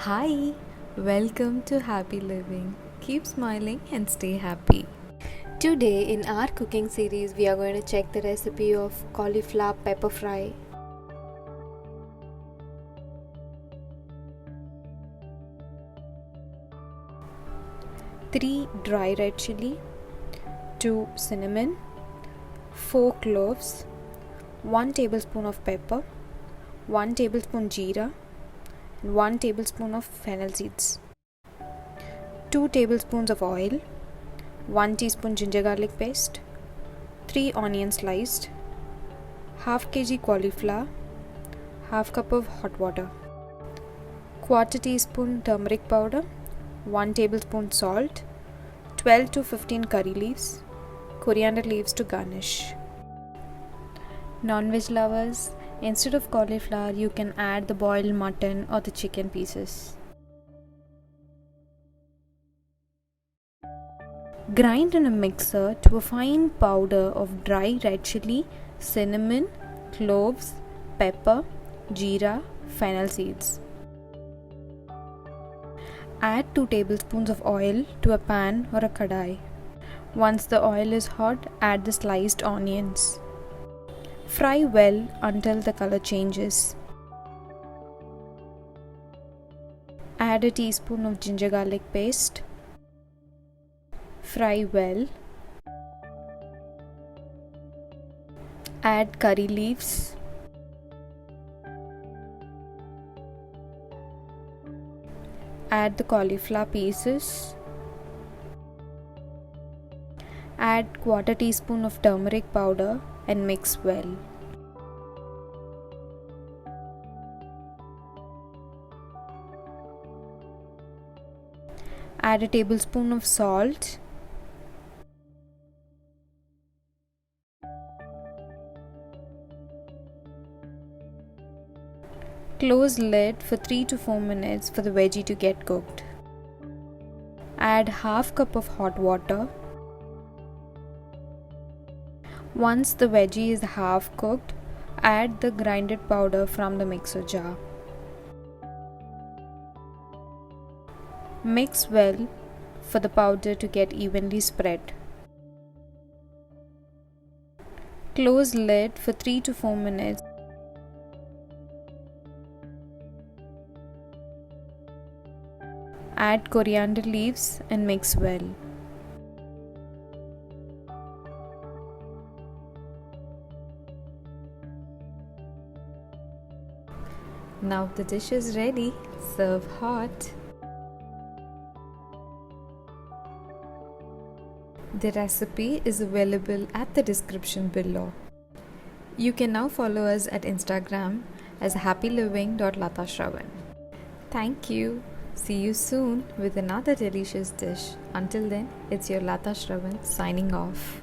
Hi, welcome to Happy Living. Keep smiling and stay happy. Today in our cooking series we are going to check the recipe of cauliflower pepper fry. Three dry red chilli, 2 cinnamon, 4 cloves, 1 tablespoon of pepper, 1 tablespoon jeera, and 1 tablespoon of fennel seeds, 2 tablespoons of oil, 1 teaspoon ginger garlic paste, 3 onions sliced, half kg cauliflower, half cup of hot water, quarter teaspoon turmeric powder, 1 tablespoon salt, 12 to 15 curry leaves, coriander leaves to garnish. Non-veg lovers, instead of cauliflower you can add the boiled mutton or the chicken pieces. Grind in a mixer to a fine powder of dry red chilli, cinnamon, cloves, pepper, jeera, fennel seeds. Add 2 tablespoons of oil to a pan or a kadai. Once the oil is hot, add the sliced onions. Fry well until the color changes. Add a teaspoon of ginger garlic paste. Fry well. Add curry leaves. Add the cauliflower pieces. Add quarter teaspoon of turmeric powder and mix well. Add a tablespoon of salt. Close lid for 3 to 4 minutes for the veggie to get cooked. Add half cup of hot water. Once the veggie is half cooked, add the grinded powder from the mixer jar. Mix well for the powder to get evenly spread. Close lid for 3 to 4 minutes. Add coriander leaves and mix well. Now the dish is ready. Serve hot. The recipe is available at the description below. You can now follow us at Instagram as happyliving.latashravan. Thank you. See you soon with another delicious dish. Until then, it's your Lata Shravan signing off.